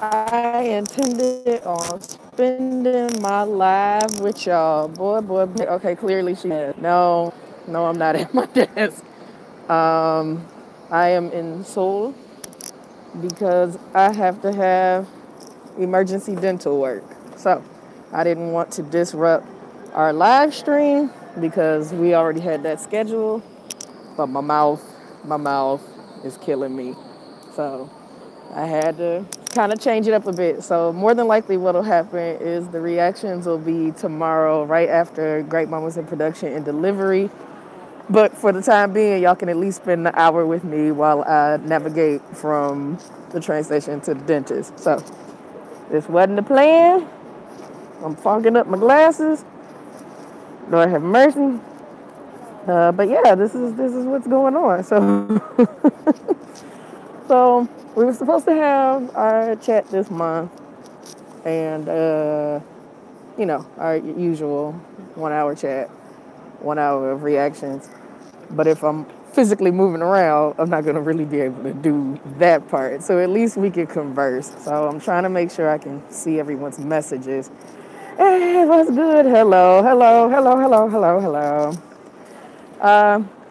I intended on spending my life with y'all. Boy. Okay, clearly she has. No, no, I'm not at my desk. I am in Seoul because I have to have emergency dental work. So I didn't want to disrupt our live stream because we already had that scheduled. But my mouth is killing me. So I had to kind of change it up a bit. So more than likely what'll happen is the reactions will be tomorrow right after Great Moments in Production and Delivery. But for the time being, y'all can at least spend the hour with me while I navigate from the train station to the dentist. So this wasn't the plan. I'm fogging up my glasses. Lord have mercy. But yeah, this is what's going on. So we were supposed to have our chat this month, and our usual 1 hour chat, 1 hour of reactions. But if I'm physically moving around, I'm not gonna really be able to do that part. So at least we can converse. So I'm trying to make sure I can see everyone's messages. Hey, what's good? Hello, hello, hello, hello, hello, hello.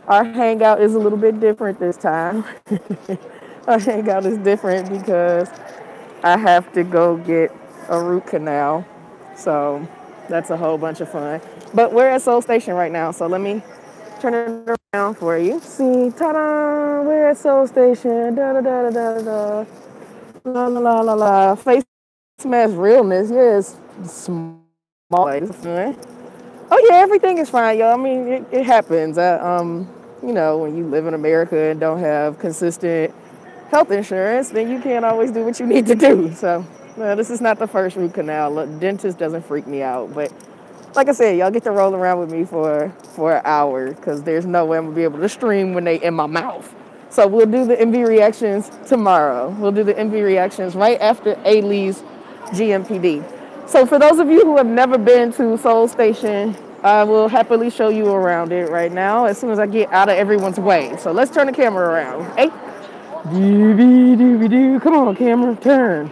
Our hangout is a little bit different this time. Our hangout is different because I have to go get a root canal. So that's a whole bunch of fun. But we're at Soul Station right now, so let me turn it around for you. See, ta-da! We're at Soul Station. Da da da da da da. La la la la la. Face mask realness. Yes, small. Like, it's fun. Oh yeah, everything is fine, y'all. I mean, it happens. When you live in America and don't have consistent health insurance, then you can't always do what you need to do. So, this is not the first root canal. Look, dentist doesn't freak me out, but like I said, y'all get to roll around with me for an hour because there's no way I'm gonna be able to stream when they in my mouth. So we'll do the MV reactions tomorrow. We'll do the MV reactions right after Ailey's GMPD. So for those of you who have never been to Soul Station, I will happily show you around it right now as soon as I get out of everyone's way. So let's turn the camera around. Hey, doo. Come on, camera, turn.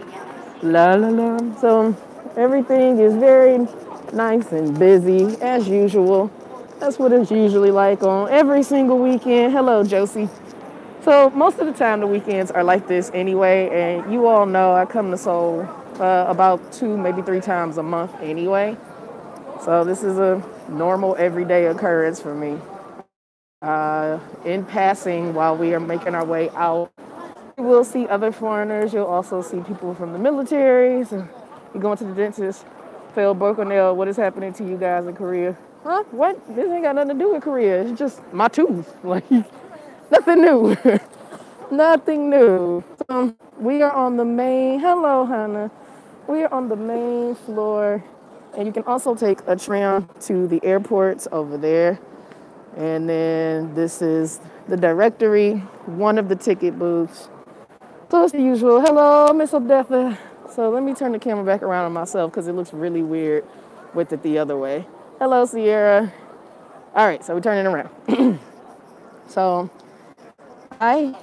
La la la. So everything is very nice and busy as usual. That's what it's usually like on every single weekend. Hello, Josie. So most of the time the weekends are like this anyway, and you all know I come to Seoul about 2, maybe 3 times a month anyway. So this is a normal everyday occurrence for me. In passing, while we are making our way out, you will see other foreigners. You'll also see people from the military. So you going to the dentist, fell broken nail. What is happening to you guys in Korea? Huh? What? This ain't got nothing to do with Korea. It's just my tooth. Like, nothing new. Nothing new. So we are on the main. Hello, Hannah. We are on the main floor, and you can also take a tram to the airports over there. And then this is the directory, one of the ticket booths. So it's the usual. Hello, Miss Odetha. So let me turn the camera back around on myself because it looks really weird with it the other way. Hello, Sierra. All right, so we're turning around. So I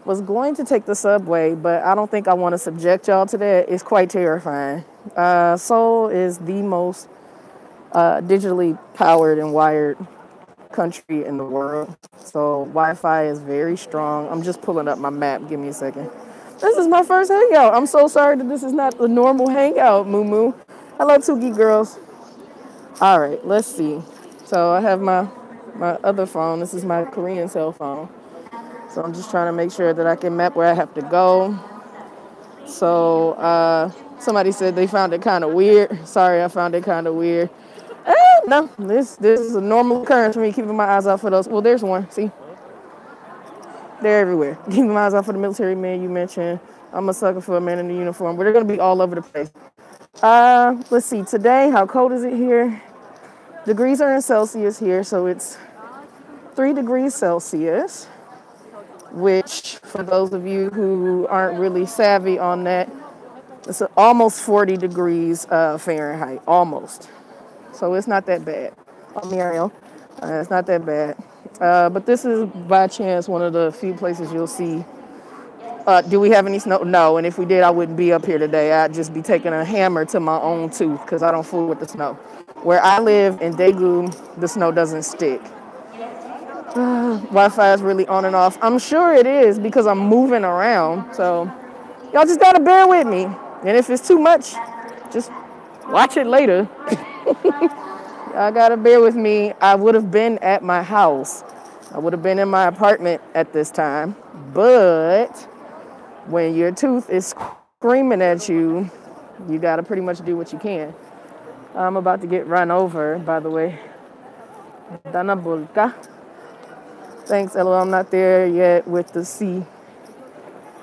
was going to take the subway, but I don't think I want to subject y'all to that. It's quite terrifying. Seoul is the most digitally powered and wired country in the world. So Wi-Fi is very strong. I'm just pulling up my map. Give me a second. This is my first hangout. I'm so sorry that this is not the normal hangout, Moo Moo. Hello, Tuki girls. All right, let's see. So I have my other phone. This is my Korean cell phone. So I'm just trying to make sure that I can map where I have to go. So somebody said they found it kind of weird. Sorry, I found it kind of weird. No, this is a normal occurrence for me, keeping my eyes out for those. Well, there's one. See? They're everywhere. Keeping my eyes out for the military men you mentioned. I'm a sucker for a man in the uniform, but they're going to be all over the place. Let's see. Today, how cold is it here? Degrees are in Celsius here, so it's 3 degrees Celsius, which, for those of you who aren't really savvy on that, it's almost 40 degrees Fahrenheit, almost. So it's not that bad. Muriel, it's not that bad. But this is, by chance, one of the few places you'll see Do we have any snow? No, and if we did, I wouldn't be up here today. I'd just be taking a hammer to my own tooth because I don't fool with the snow. Where I live in Daegu, the snow doesn't stick. Wi-Fi is really on and off. I'm sure it is because I'm moving around. So y'all just gotta bear with me. And if it's too much, just watch it later. Y'all gotta bear with me. I would have been at my house. I would have been in my apartment at this time. But when your tooth is screaming at you, you gotta pretty much do what you can. I'm about to get run over, by the way. Dana Bulka. Thanks, Ella. I'm not there yet with the C.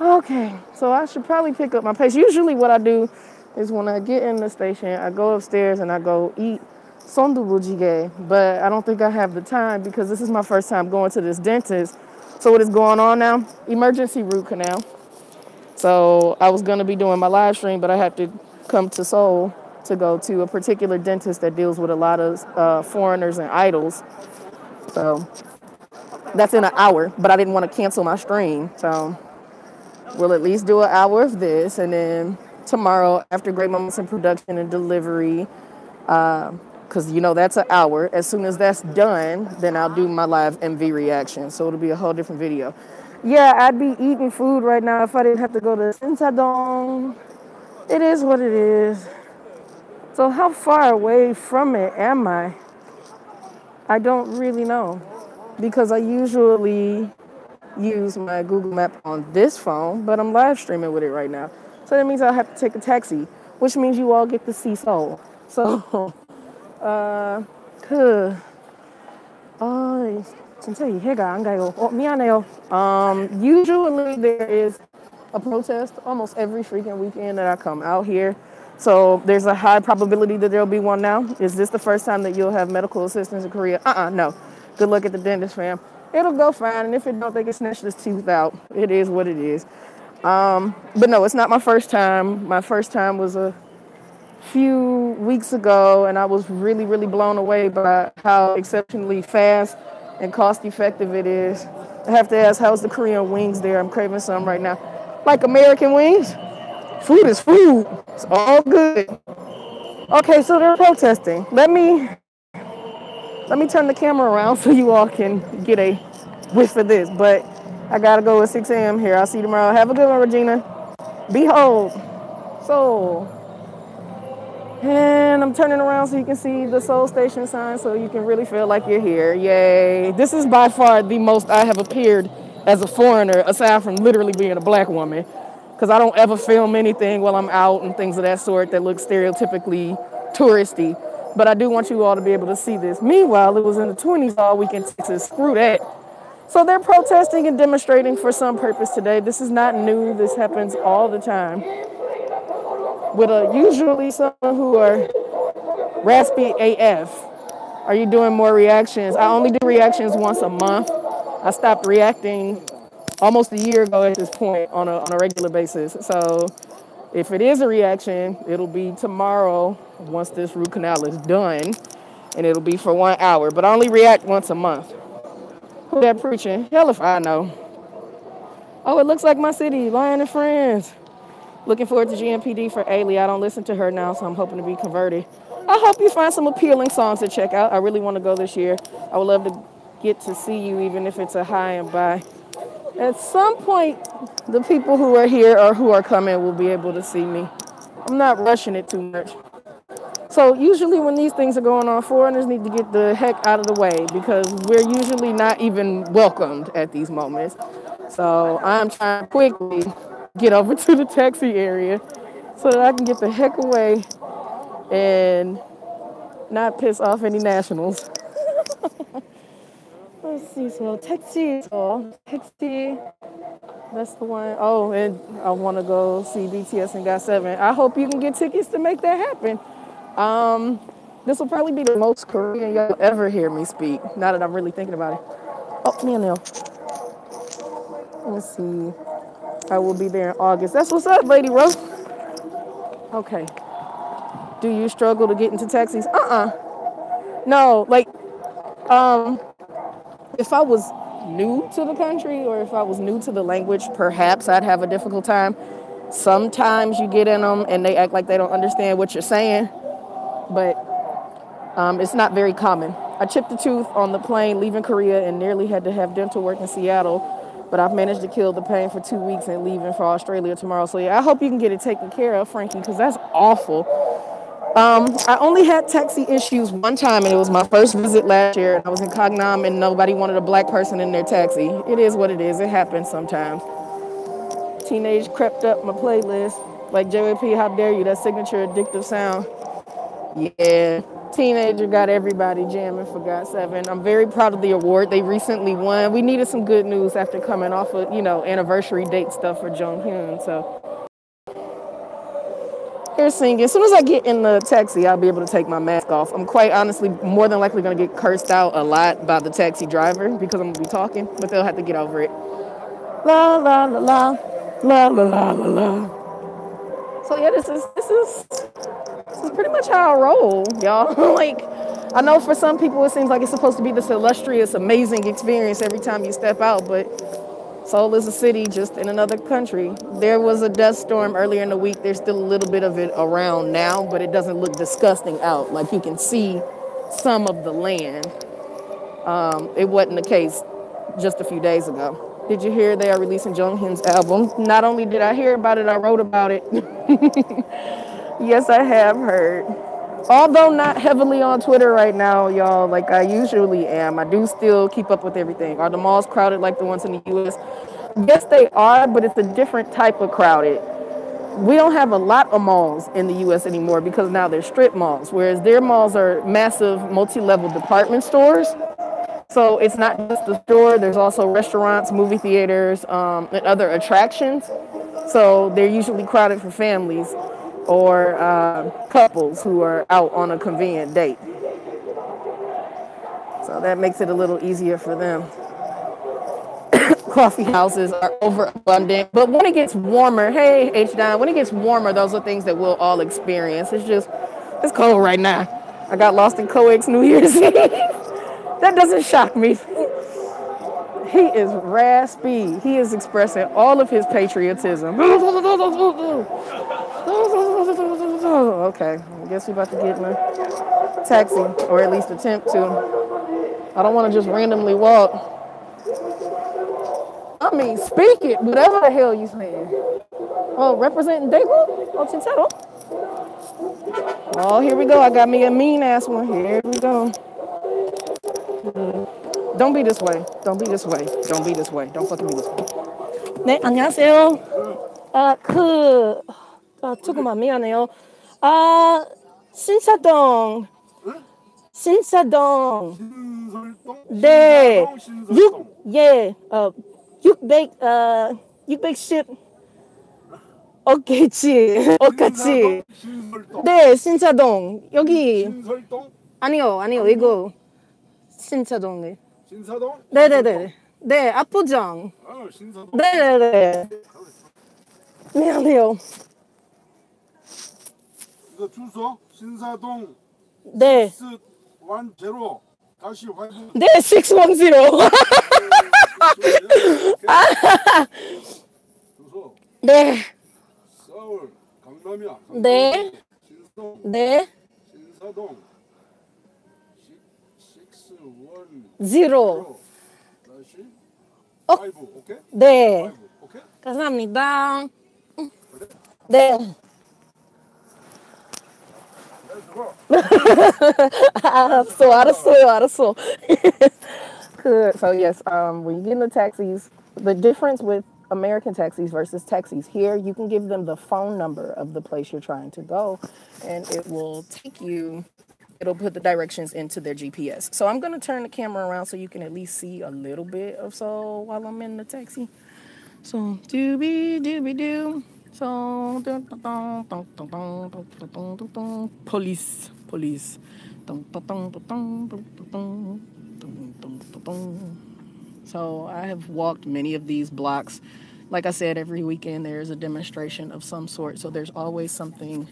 Okay, so I should probably pick up my pace. Usually what I do is when I get in the station, I go upstairs and I go eat sondubujige, but I don't think I have the time because this is my first time going to this dentist. So what is going on now? Emergency root canal. So I was going to be doing my live stream, but I had to come to Seoul to go to a particular dentist that deals with a lot of foreigners and idols. So that's in an hour, but I didn't want to cancel my stream. So we'll at least do an hour of this, and then tomorrow after Great Moments in Production and Delivery, because you know that's an hour. As soon as that's done, then I'll do my live MV reaction. So it'll be a whole different video. Yeah, I'd be eating food right now if I didn't have to go to Sinsadong. It is what it is. So how far away from it am I? I don't really know because I usually use my Google Map on this phone, but I'm live streaming with it right now. So that means I'll have to take a taxi, which means you all get to see Seoul. So, usually there is a protest almost every freaking weekend that I come out here. So there's a high probability that there'll be one now. Is this the first time that you'll have medical assistance in Korea? No. Good luck at the dentist, fam. It'll go fine, and if it don't, they can snatch this tooth out. It is what it is. But no, it's not my first time. My first time was a few weeks ago, and I was really, really blown away by how exceptionally fast and cost-effective it is. I have to ask, how's the Korean wings there? I'm craving some right now. Like American wings? Food is food. It's all good. Okay, so they're protesting. Let me turn the camera around so you all can get a whiff of this. But I gotta go at 6 a.m. here. I'll see you tomorrow. Have a good one, Regina. Behold. So, and I'm turning around so you can see the Seoul Station sign so you can really feel like you're here. Yay. This is by far the most I have appeared as a foreigner, aside from literally being a black woman. Because I don't ever film anything while I'm out and things of that sort that look stereotypically touristy. But I do want you all to be able to see this. Meanwhile, it was in the 20s all week in Texas. Screw that. So they're protesting and demonstrating for some purpose today. This is not new. This happens all the time. With usually someone who are raspy AF. Are you doing more reactions? I only do reactions once a month. I stopped reacting almost a year ago at this point on a regular basis. So if it is a reaction, it'll be tomorrow once this root canal is done, and it'll be for 1 hour. But I only react once a month. Who that preaching? Hell if I know. Oh, it looks like my city, Lion and Friends. Looking forward to GMPD for Ailey. I don't listen to her now, so I'm hoping to be converted. I hope you find some appealing songs to check out. I really want to go this year. I would love to get to see you, even if it's a hi and bye. At some point, the people who are here or who are coming will be able to see me. I'm not rushing it too much. So usually when these things are going on, foreigners need to get the heck out of the way because we're usually not even welcomed at these moments. So I'm trying to quickly get over to the taxi area so that I can get the heck away and not piss off any nationals. Let's see, so taxi, that's the one. Oh, and I want to go see BTS and GOT7. I hope you can get tickets to make that happen. This will probably be the most Korean you'll ever hear me speak, now that I'm really thinking about it. Oh, Neil. Let's see. I will be there in August. That's what's up, Lady Rose. Okay. Do you struggle to get into taxis? No, like, if I was new to the country or if I was new to the language, perhaps I'd have a difficult time. Sometimes you get in them and they act like they don't understand what you're saying, but it's not very common. I chipped a tooth on the plane leaving Korea and nearly had to have dental work in Seattle, but I've managed to kill the pain for 2 weeks and leaving for Australia tomorrow. So yeah, I hope you can get it taken care of, Frankie, because that's awful. I only had taxi issues one time, and it was my first visit last year. I was in Cognam, and nobody wanted a black person in their taxi. It is what it is. It happens sometimes. Teenage crept up my playlist. Like JYP, how dare you? That signature addictive sound. Yeah. Teenager got everybody jamming for God 7. I'm very proud of the award they recently won. We needed some good news after coming off of, anniversary date stuff for Jonghyun. So here's singing. As soon as I get in the taxi, I'll be able to take my mask off. I'm quite honestly more than likely going to get cursed out a lot by the taxi driver because I'm going to be talking, but they'll have to get over it. La la la la, la la la la la. So yeah, this is pretty much how I roll, y'all. Like, I know for some people it seems like it's supposed to be this illustrious, amazing experience every time you step out, but Seoul is a city just in another country. There was a dust storm earlier in the week. There's still a little bit of it around now, but it doesn't look disgusting out. Like, you can see some of the land. It wasn't the case just a few days ago. Did you hear they are releasing Jonghyun's album? Not only did I hear about it, I wrote about it. Yes, I have heard. Although not heavily on Twitter right now, y'all, like I usually am. I do still keep up with everything. Are the malls crowded like the ones in the U.S.? Yes, they are, but it's a different type of crowded. We don't have a lot of malls in the U.S. anymore because now they're strip malls, whereas their malls are massive multi-level department stores. So it's not just the store. There's also restaurants, movie theaters, and other attractions. So they're usually crowded for families or couples who are out on a convenient date. So that makes it a little easier for them. Coffee houses are overabundant, but when it gets warmer, hey H-Don, when it gets warmer, those are things that we'll all experience. It's cold right now. I got lost in Coex New Year's Eve. That doesn't shock me. He is raspy. He is expressing all of his patriotism. Okay, I guess we're about to get in a taxi, or at least attempt to. I don't want to just randomly walk. I mean, speak it, whatever the hell you saying. Oh, representing Daegu? Oh, Chinsero? Oh, here we go. I got me a mean ass one. Here we go. Don't be this way. Don't be this way. Don't be this way. Don't fucking be this way. 네, 안녕하세요. 조금만 미안해요. 신사동. 신사동. 네. 610. 어깨치. 어깨치. 네, 신사동. 여기. 신설동? 아니요, 이거. 신사동네. 신사동? 네네네. 네, 압구정. 신사동. 네네네. 미안해요. 이거 주소 신사동. 네. 610 다시 확인. 네, 610. 주소. 네. 서울 강남이야. 네. 신사동. 네. 신사동. 610 다시 5. 오케이? 네. 5. 오케이? 감사합니다. 네. 알았어요. So yes, when you get in the taxis, the difference with American taxis versus taxis here, you can give them the phone number of the place you're trying to go, and it'll put the directions into their GPS. So I'm going to turn the camera around so you can at least see a little bit of Seoul while I'm in the taxi. So, dooby-dooby-doo. So, police. So, I have walked many of these blocks. Like I said, every weekend there's a demonstration of some sort. So, there's always something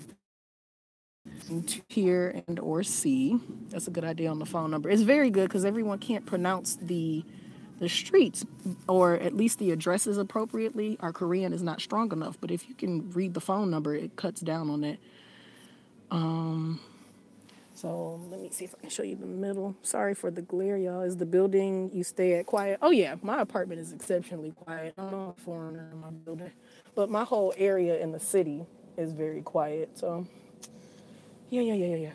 to hear and or see. That's a good idea on the phone number. It's very good because everyone can't pronounce the the streets, or at least the addresses appropriately, our Korean is not strong enough. But if you can read the phone number, it cuts down on that. So let me see if I can show you the middle. Sorry for the glare, y'all. Is the building you stay at quiet? Oh yeah, my apartment is exceptionally quiet. I'm not a foreigner in my building, but my whole area in the city is very quiet. So yeah.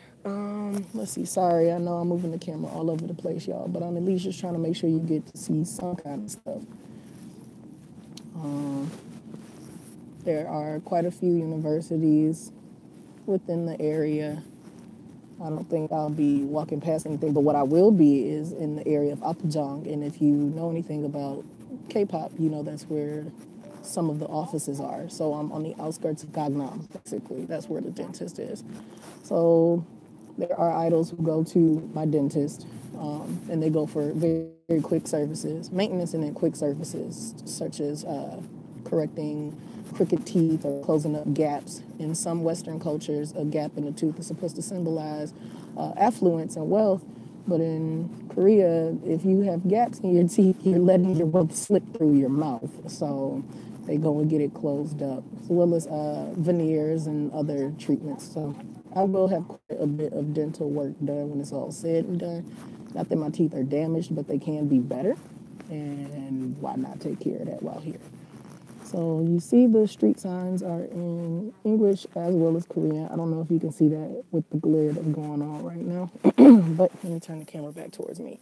Let's see. Sorry, I know I'm moving the camera all over the place, y'all, but I'm at least just trying to make sure you get to see some kind of stuff. There are quite a few universities within the area. I don't think I'll be walking past anything, but what I will be is in the area of Apgujeong. And if you know anything about K-pop, you know that's where some of the offices are. So I'm on the outskirts of Gangnam, basically. That's where the dentist is. So there are idols who go to my dentist, and they go for very, very quick services, maintenance and then quick services, such as correcting crooked teeth or closing up gaps. In some Western cultures, a gap in the tooth is supposed to symbolize affluence and wealth. But in Korea, if you have gaps in your teeth, you're letting your wealth slip through your mouth. So they go and get it closed up, as well as veneers and other treatments. So I will have quite a bit of dental work done when it's all said and done. Not that my teeth are damaged, but they can be better. And why not take care of that while here? So you see the street signs are in English as well as Korean. I don't know if you can see that with the glare that's going on right now. But let me turn the camera back towards me.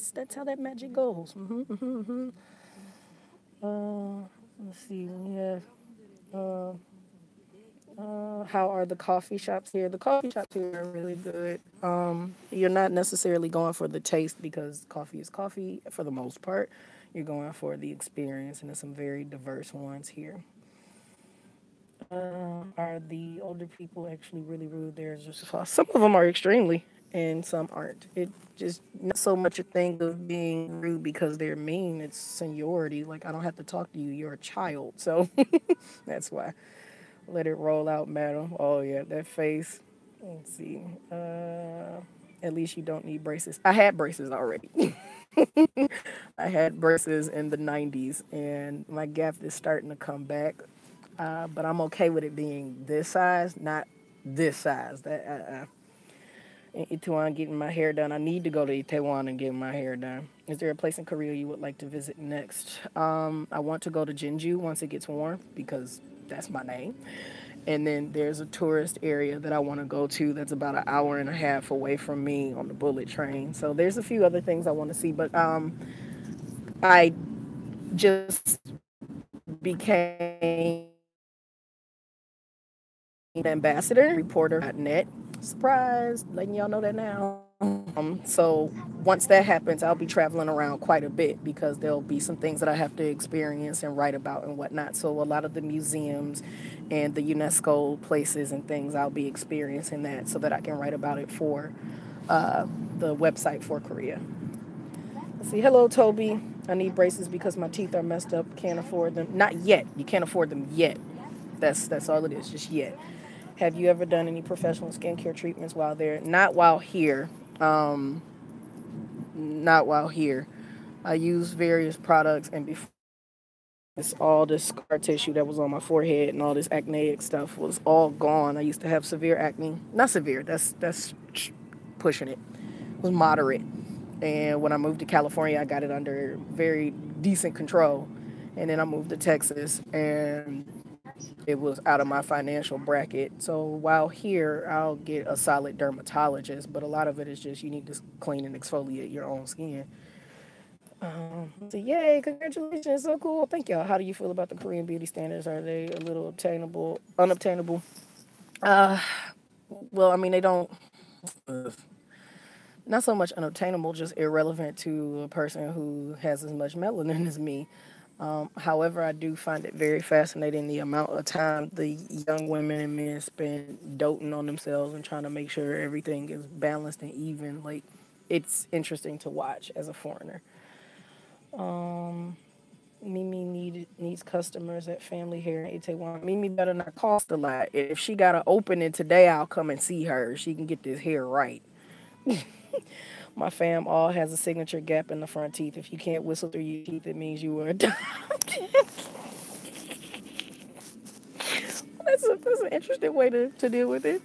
That's how that magic goes. Let's see. We have how are the coffee shops here? The coffee shops here are really good. You're not necessarily going for the taste because coffee is coffee for the most part. You're going for the experience, and there's some very diverse ones here. Are the older people actually really rude? There's just some of them are extremely, and some aren't. It just not so much a thing of being rude because they're mean. It's seniority. Like I don't have to talk to you. You're a child, so that's why. Let it roll out, madam. Oh yeah, that face. Let's see. At least you don't need braces. I had braces already. I had braces in the 90s, and my gap is starting to come back. But I'm okay with it being this size, not this size. In Itaewon getting my hair done. I need to go to Itaewon and get my hair done. Is there a place in Korea you would like to visit next? I want to go to Jeonju once it gets warm because that's my name. And then there's a tourist area that I want to go to that's about an hour and a half away from me on the bullet train. So there's a few other things I want to see, but I just became ambassador reporter.net. Surprise, letting y'all know that now. So once that happens, I'll be traveling around quite a bit because there'll be some things that I have to experience and write about and whatnot. So a lot of the museums and the UNESCO places and things, I'll be experiencing that so that I can write about it for the website for Korea. Let's see. Hello, Toby. I need braces because my teeth are messed up. Can't afford them. Not yet. You can't afford them yet. That's all it is. Just yet. Have you ever done any professional skincare treatments while there? Not while here. Not while here. I use various products, and before all this scar tissue that was on my forehead and all this acneic stuff was all gone. I used to have severe acne. Not severe. That's pushing it. It was moderate. And when I moved to California, I got it under very decent control. And then I moved to Texas, and it was out of my financial bracket. So while here, I'll get a solid dermatologist, but a lot of it is just you need to clean and exfoliate your own skin. So yay, congratulations, so cool. Thank y'all. How do you feel about the Korean beauty standards? Are they a little unobtainable? Well, I mean, they don't, not so much unobtainable, just irrelevant to a person who has as much melanin as me. However, I do find it very fascinating the amount of time the young women and men spend doting on themselves and trying to make sure everything is balanced and even. Like, it's interesting to watch as a foreigner. Mimi needs customers at Family Hair in Itaewon. Mimi better not cost a lot. If she got an opening today, I'll come and see her. She can get this hair right. My fam all has a signature gap in the front teeth. If you can't whistle through your teeth, it means you were adopted. That's an interesting way to deal with it.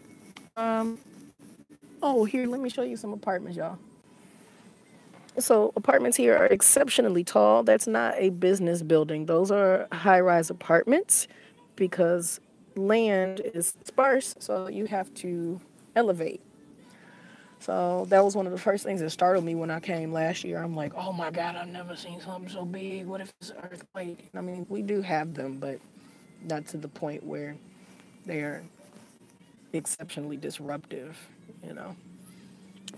Um, oh, here, let me show you some apartments, y'all. So apartments here are exceptionally tall. That's not a business building. Those are high-rise apartments because land is sparse, so you have to elevate. So that was one of the first things that startled me when I came last year. I'm like, oh my God, I've never seen something so big. What if it's an earthquake? I mean, we do have them, but not to the point where they are exceptionally disruptive, you know.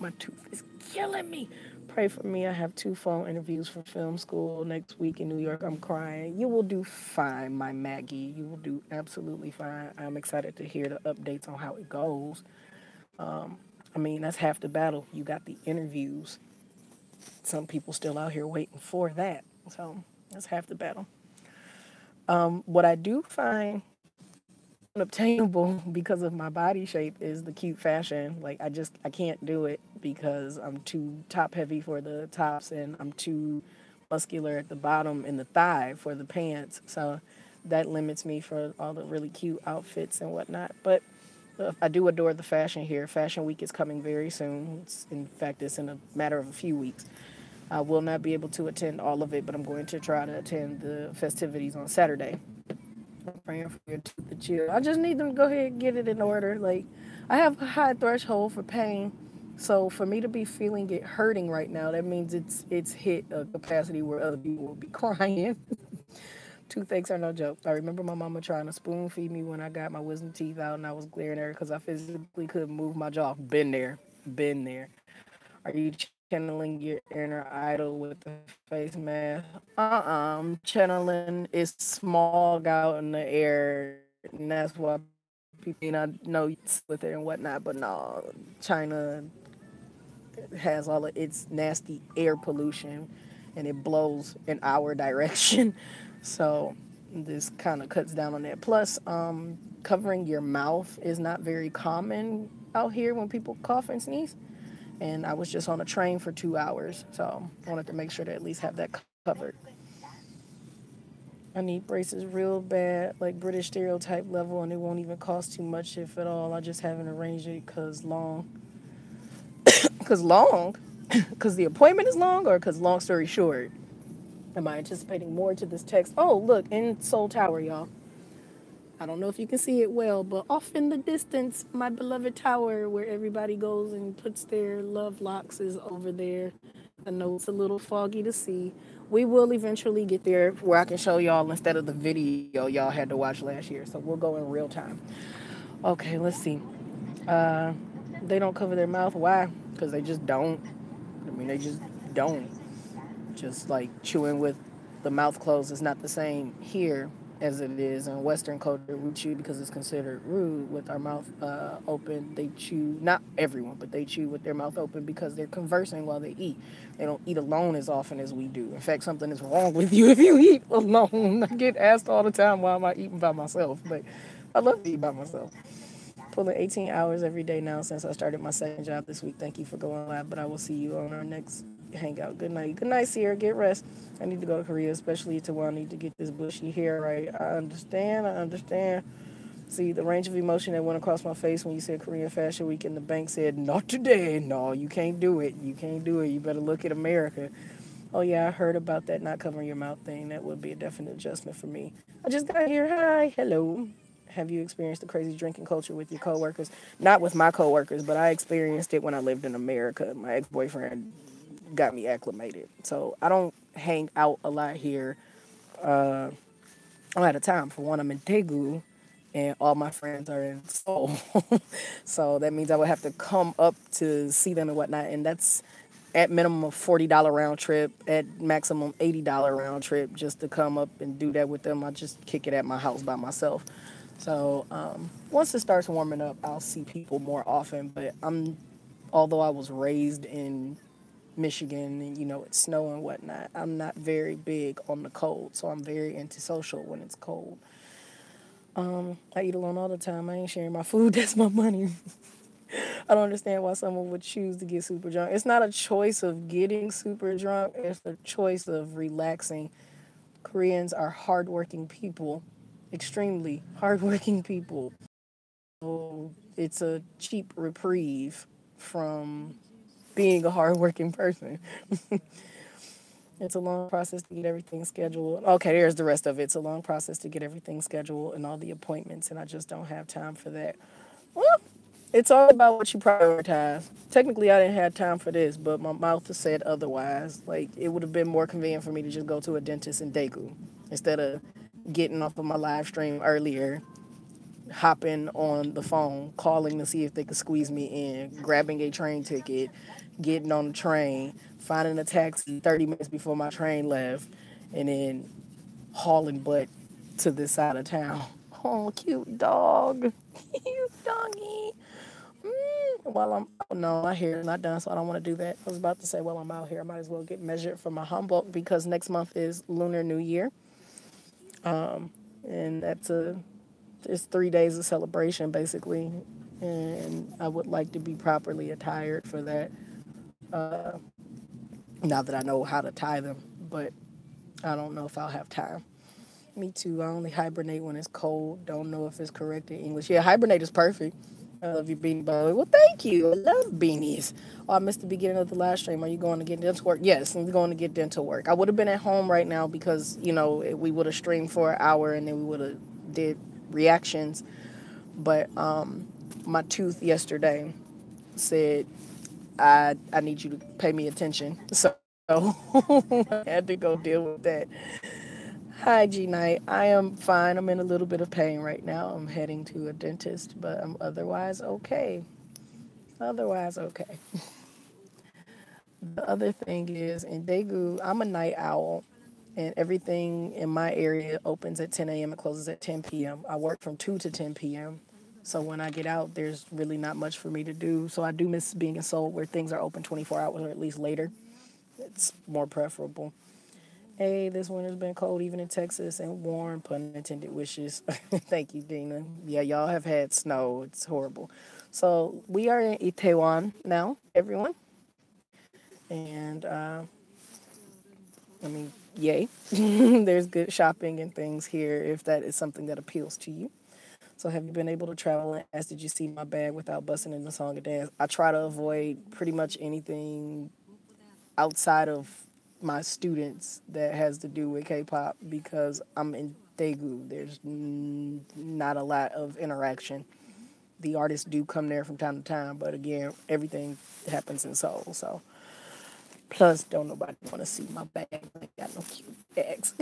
My tooth is killing me. Pray for me. I have 2 phone interviews for film school next week in New York. I'm crying. You will do fine, my Maggie. You will do absolutely fine. I'm excited to hear the updates on how it goes. I mean, that's half the battle. You got the interviews. Some people still out here waiting for that. So that's half the battle. What I do find unobtainable because of my body shape is the cute fashion. Like I can't do it because I'm too top heavy for the tops and I'm too muscular at the bottom in the thigh for the pants. So that limits me for all the really cute outfits and whatnot. But I do adore the fashion here. Fashion Week is coming very soon. In fact, it's in a matter of a few weeks. I will not be able to attend all of it, but I'm going to try to attend the festivities on Saturday. I'm praying for your tooth to chill. I just need them to go ahead and get it in order. Like, I have a high threshold for pain, so for me to be feeling it hurting right now, that means it's hit a capacity where other people will be crying. Toothaches are no joke. I remember my mama trying to spoon feed me when I got my wisdom teeth out and I was glaring at her because I physically couldn't move my jaw. Been there. Been there. Are you channeling your inner idol with the face mask? I'm channeling is smog out in the air, and that's why people know with it and whatnot. But no, China has all of its nasty air pollution, and it blows in our direction. So this kind of cuts down on that. Plus, covering your mouth is not very common out here when people cough and sneeze. And I was just on a train for 2 hours, so I wanted to make sure to at least have that covered. I need braces real bad, like British stereotype level, and it won't even cost too much, if at all. I just haven't arranged it because long. Because long? Because the appointment is long, or because long story short? Am I anticipating more to this text? Oh, look, in Seoul Tower, y'all. I don't know if you can see it well, but off in the distance, my beloved tower where everybody goes and puts their love locks is over there. I know it's a little foggy to see. We will eventually get there where I can show y'all instead of the video y'all had to watch last year. So we'll go in real time. Okay, let's see. They don't cover their mouth. Why? Because they just don't. I mean, they just don't. Just like chewing with the mouth closed is not the same here as it is in Western culture. We chew because it's considered rude with our mouth open. They chew, not everyone, but they chew with their mouth open because they're conversing while they eat. They don't eat alone as often as we do. In fact, something is wrong with you if you eat alone. I get asked all the time, why am I eating by myself? But I love to eat by myself. Pulling 18 hours every day now since I started my second job this week. Thank you for going live, but I will see you on our next hangout. Good night. Good night, Sierra. Get rest. I need to go to Korea, especially to where I need to get this bushy hair right. I understand. See, the range of emotion that went across my face when you said Korean Fashion Week and the bank said, not today. No, you can't do it. You can't do it. You better look at America. Oh, yeah, I heard about that not covering your mouth thing. That would be a definite adjustment for me. I just got here. Hi. Hello. Have you experienced the crazy drinking culture with your coworkers? Not with my coworkers, but I experienced it when I lived in America. My ex-boyfriend got me acclimated. So I don't hang out a lot here. I'm out of time. For one, I'm in Daegu, and all my friends are in Seoul. So that means I would have to come up to see them and whatnot, and that's at minimum a $40 round trip, at maximum $80 round trip just to come up and do that with them. I just kick it at my house by myself. So once it starts warming up, I'll see people more often. But although I was raised in Michigan and it's snow and whatnot, I'm not very big on the cold. So I'm very antisocial when it's cold. I eat alone all the time. I ain't sharing my food. That's my money. I don't understand why someone would choose to get super drunk. It's not a choice of getting super drunk, it's a choice of relaxing. Koreans are hardworking people, extremely hardworking people. So it's a cheap reprieve from being a hardworking person. It's a long process to get everything scheduled. Okay, there's the rest of it. It's a long process to get everything scheduled and all the appointments, and I just don't have time for that. Well, it's all about what you prioritize. Technically, I didn't have time for this, but my mouth has said otherwise. Like, it would have been more convenient for me to just go to a dentist in Daegu instead of getting off of my live stream earlier, hopping on the phone, calling to see if they could squeeze me in, grabbing a train ticket, getting on the train, finding a taxi 30 minutes before my train left, and then hauling butt to this side of town. Oh, cute dog. Cute doggy. While I'm oh no, my hair is not done, so I don't want to do that. I was about to say while I'm out here, I might as well get measured for my Humboldt because next month is Lunar New Year, and it's 3 days of celebration basically, and I would like to be properly attired for that. Now that I know how to tie them, but I don't know if I'll have time. Me too. I only hibernate when it's cold. Don't know if it's correct in English. Yeah, hibernate is perfect. I love your beanie, by the way. Well, thank you. I love beanies. Oh, I missed the beginning of the live stream. Are you going to get dental work? Yes, I'm going to get dental work. I would have been at home right now because, we would have streamed for an hour and then we would have did reactions. But my tooth yesterday said, I need you to pay me attention. So I had to go deal with that. Hi, G Night. I am fine. I'm in a little bit of pain right now. I'm heading to a dentist, but I'm otherwise okay. Otherwise okay. The other thing is in Daegu, I'm a night owl, and everything in my area opens at 10 a.m. and closes at 10 p.m. I work from 2 to 10 p.m. So when I get out, there's really not much for me to do. So I do miss being in Seoul where things are open 24 hours or at least later. It's more preferable. Hey, this winter's been cold even in Texas and warm, pun intended wishes. Thank you, Dina. Yeah, y'all have had snow. It's horrible. So we are in Itaewon now, everyone. And, yay. There's good shopping and things here if that is something that appeals to you. So have you been able to travel and ask, did you see my bag without busting in the song and dance? I try to avoid pretty much anything outside of my students that has to do with K-pop because I'm in Daegu. There's not a lot of interaction. The artists do come there from time to time, but again, everything happens in Seoul. So plus, don't nobody want to see my bag. I ain't got no cute bags.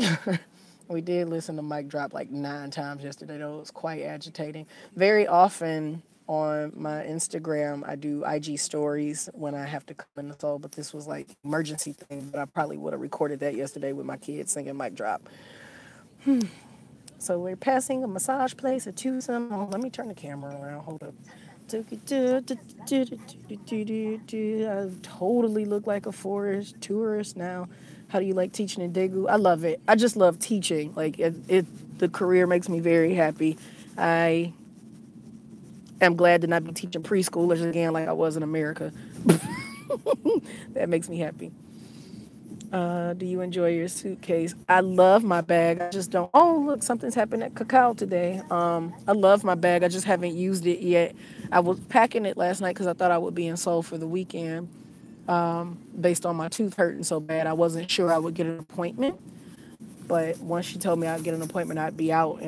We did listen to Mike drop like 9 times yesterday, though. It was quite agitating. Very often on my Instagram, I do IG stories when I have to come in the soul, but this was like emergency thing. But I probably would have recorded that yesterday with my kids singing Mike drop. So we're passing a massage place at Tucson. Oh, let me turn the camera around. Hold up. I totally look like a forest tourist now. How do you like teaching in Daegu? I love it. I just love teaching. Like the career makes me very happy. I am glad to not be teaching preschoolers again like I was in America. That makes me happy. Do you enjoy your suitcase? I love my bag. I just don't. Oh, look, something's happened at Cacao today. I love my bag. I just haven't used it yet. I was packing it last night because I thought I would be in Seoul for the weekend. Based on my tooth hurting so bad, I wasn't sure I would get an appointment. But once she told me I'd get an appointment, I'd be out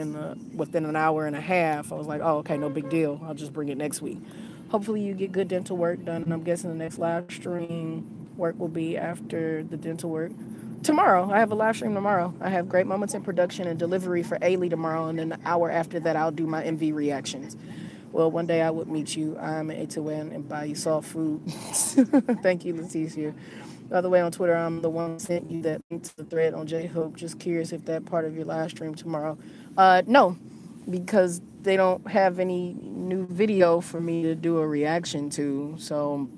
within an hour and a half. I was like, oh, okay, no big deal. I'll just bring it next week. Hopefully you get good dental work done. And I'm guessing the next live stream work will be after the dental work. Tomorrow, I have a live stream tomorrow. I have great moments in production and delivery for Ailey tomorrow. And then the hour after that, I'll do my MV reactions. Well, one day I would meet you. I'm at A2N and buy you soft food. Thank you, Leticia. By the way, on Twitter, I'm the one who sent you that link to the thread on J-Hope. Just curious if that part of your live stream tomorrow. No, because they don't have any new video for me to do a reaction to. So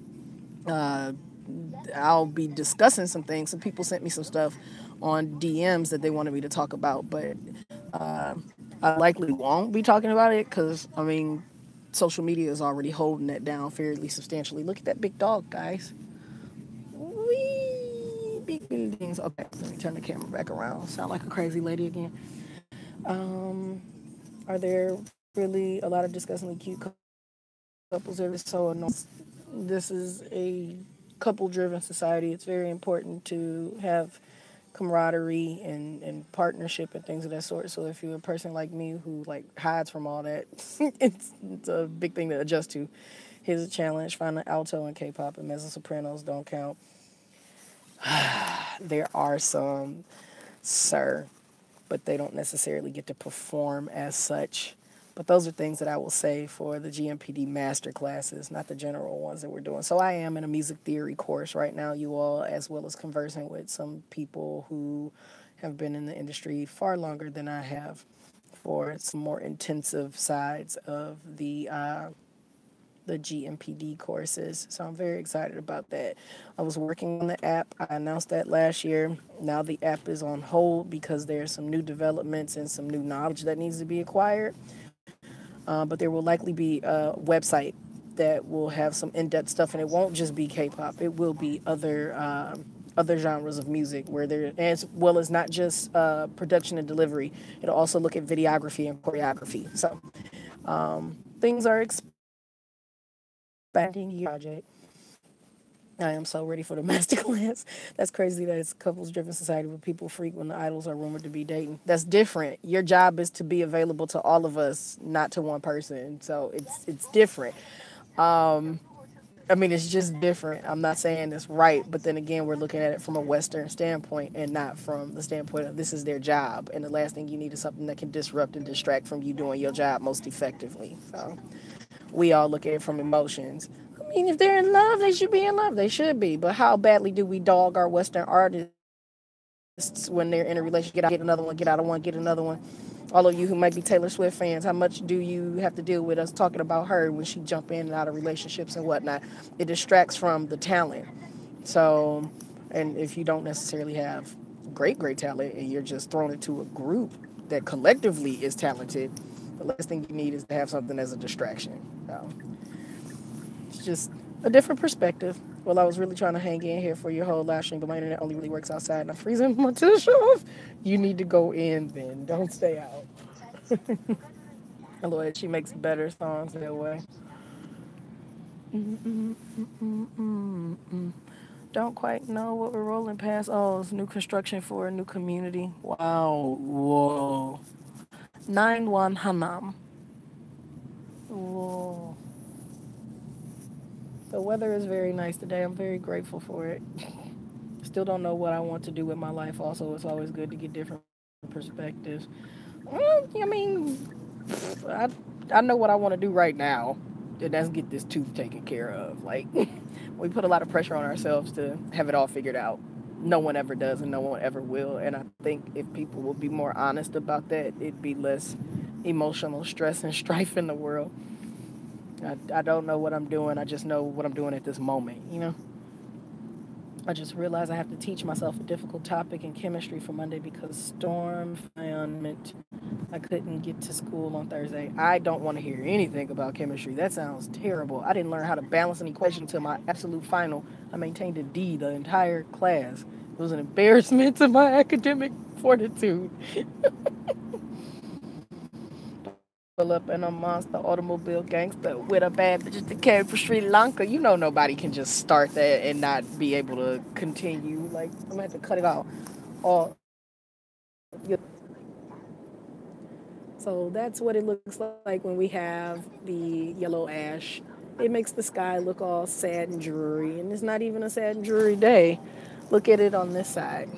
I'll be discussing some things. Some people sent me some stuff on DMs that they wanted me to talk about, but I likely won't be talking about it because, social media is already holding that down fairly substantially. Look at that big dog, guys. Wee, big buildings. Okay, let me turn the camera back around. Sound like a crazy lady again. Are there really a lot of disgustingly cute couples? Every so annoying. This is a couple-driven society. It's very important to have camaraderie and partnership and things of that sort. So if you're a person like me who like hides from all that, it's a big thing to adjust to. Here's a challenge: find an alto in K-pop, and mezzo sopranos don't count. There are some, sir, but they don't necessarily get to perform as such. But those are things that I will say for the GMPD master classes, not the general ones that we're doing. So I am in a music theory course right now, you all, as well as conversing with some people who have been in the industry far longer than I have for some more intensive sides of the GMPD courses. So I'm very excited about that. I was working on the app. I announced that last year. Now the app is on hold because there's some new developments and some new knowledge that needs to be acquired. But there will likely be a website that will have some in-depth stuff, and it won't just be K-pop. It will be other genres of music where there, as well as not just production and delivery. It'll also look at videography and choreography. So things are expanding your project. I am so ready for the masterclass. That's crazy that it's a couples-driven society where people freak when the idols are rumored to be dating. That's different. Your job is to be available to all of us, not to one person. So it's different. I mean, it's just different. I'm not saying it's right, but then again, we're looking at it from a Western standpoint and not from the standpoint of this is their job. And the last thing you need is something that can disrupt and distract from you doing your job most effectively. So we all look at it from emotions. I mean, if they're in love, they should be in love. They should be. But how badly do we dog our Western artists when they're in a relationship? Get another one, get out of one, get another one. All of you who might be Taylor Swift fans, how much do you have to deal with us talking about her when she jump in and out of relationships and whatnot? It distracts from the talent. So, and if you don't necessarily have great talent and you're just thrown into a group that collectively is talented, the last thing you need is to have something as a distraction. So, it's just a different perspective. Well, I was really trying to hang in here for your whole live stream, but my internet only really works outside and I'm freezing my tush off. You need to go in then. Don't stay out. Lord, she makes better songs that way. Don't quite know what we're rolling past. Oh, it's new construction for a new community. Wow. Whoa. 9-1 Hanam. Whoa. The weather is very nice today. I'm very grateful for it. Still don't know what I want to do with my life. Also, it's always good to get different perspectives. Well, I mean, I know what I want to do right now, and that's get this tooth taken care of. Like, we put a lot of pressure on ourselves to have it all figured out. No one ever does, and no one ever will. And I think if people will be more honest about that, it'd be less emotional stress and strife in the world. I don't know what I'm doing. I just know what I'm doing at this moment, you know? I just realized I have to teach myself a difficult topic in chemistry for Monday because storm meant I couldn't get to school on Thursday. I don't want to hear anything about chemistry. That sounds terrible. I didn't learn how to balance an equation until my absolute final. I maintained a D the entire class. It was an embarrassment to my academic fortitude. Pull up in a monster automobile gangster with a bad bitch to carry for Sri Lanka. You know nobody can just start that and not be able to continue. Like, I'm gonna have to cut it off. All. So that's what it looks like when we have the yellow ash. It makes the sky look all sad and dreary, and it's not even a sad and dreary day. Look at it on this side.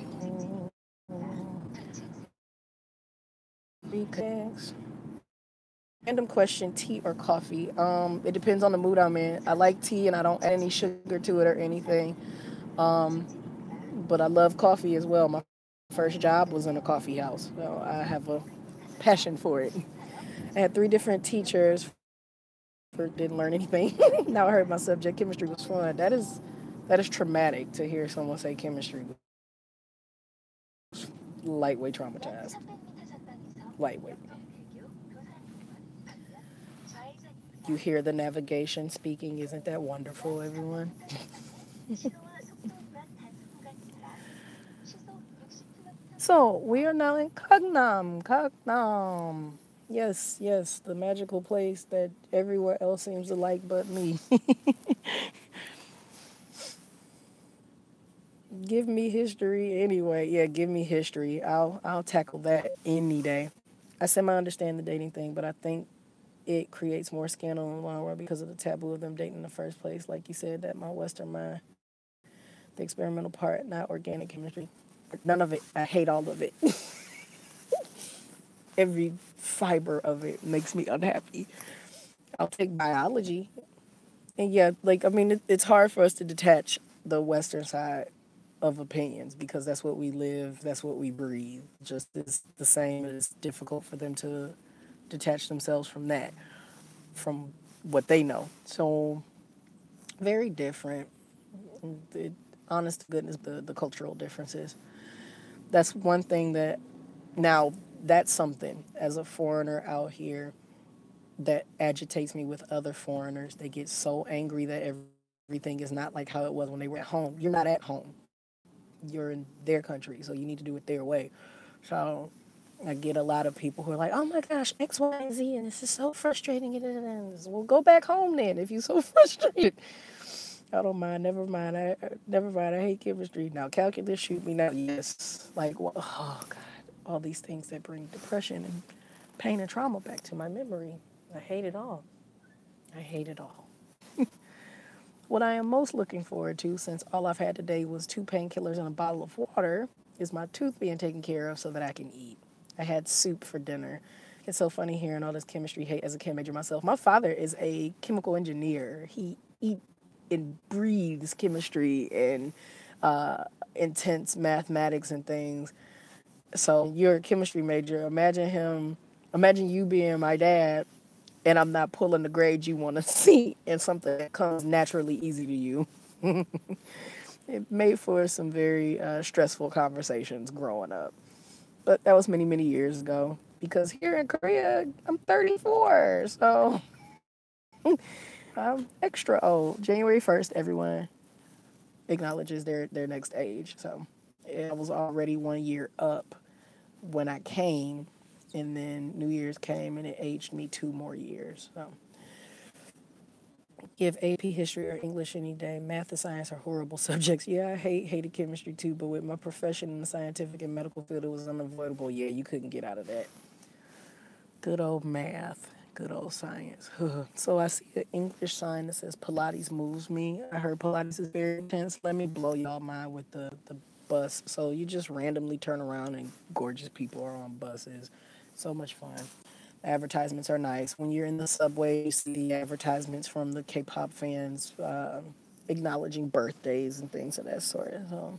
Random question: tea or coffee? It depends on the mood I'm in. I like tea and I don't add any sugar to it or anything. But I love coffee as well. My first job was in a coffee house, so I have a passion for it. I had 3 different teachers. Didn't learn anything. Now I heard my subject. Chemistry was fun. That is traumatic to hear someone say chemistry was lightweight traumatized. Lightweight. You hear the navigation speaking. Isn't that wonderful, everyone? So we are now in Gangnam. Gangnam. Yes, yes, the magical place that everywhere else seems to like but me. Give me history anyway. Yeah, give me history. I'll tackle that any day. I semi understand the dating thing, but I think it creates more scandal in the long run because of the taboo of them dating in the first place. Like you said, that my Western mind, the experimental part, not organic chemistry. None of it. I hate all of it. Every fiber of it makes me unhappy. I'll take biology. And yeah, like, I mean, it's hard for us to detach the Western side of opinions because that's what we live, that's what we breathe. Just as the same as difficult for them to detach themselves from that, from what they know. So, very different. The, honest to goodness, the cultural differences. That's one thing that, now, that's something as a foreigner out here that agitates me with other foreigners. They get so angry that everything is not like how it was when they were at home. You're not at home. You're in their country, so you need to do it their way. So I get a lot of people who are like, "Oh my gosh, X, Y, and Z, and this is so frustrating." Well, go back home then if you're so frustrated. I don't mind. Never mind. Never mind. I hate chemistry. Now calculus, shoot me now. Yes. Like, well, oh God, all these things that bring depression and pain and trauma back to my memory. I hate it all. I hate it all. What I am most looking forward to, since all I've had today was 2 painkillers and a bottle of water, is my tooth being taken care of so that I can eat. I had soup for dinner. It's so funny hearing all this chemistry hate as a chem major myself. My father is a chemical engineer. He eats and breathes chemistry and intense mathematics and things. So you're a chemistry major. Imagine you being my dad and I'm not pulling the grades you want to see and something that comes naturally easy to you. It made for some very stressful conversations growing up. But that was many, many years ago. Because here in Korea, I'm 34. So I'm extra old. January 1st, everyone acknowledges their next age. So I was already 1 year up when I came. And then New Year's came and it aged me 2 more years. So give AP history or English any day. Math and science are horrible subjects. Yeah, I hated chemistry too, but with my profession in the scientific and medical field, it was unavoidable. Yeah, you couldn't get out of that. Good old math. Good old science. So I see an English sign that says Pilates moves me. I heard Pilates is very intense. Let me blow y'all mind with the bus. So you just randomly turn around and gorgeous people are on buses. So much fun. Advertisements are nice. When you're in the subway, you see the advertisements from the K-pop fans acknowledging birthdays and things of that sort. So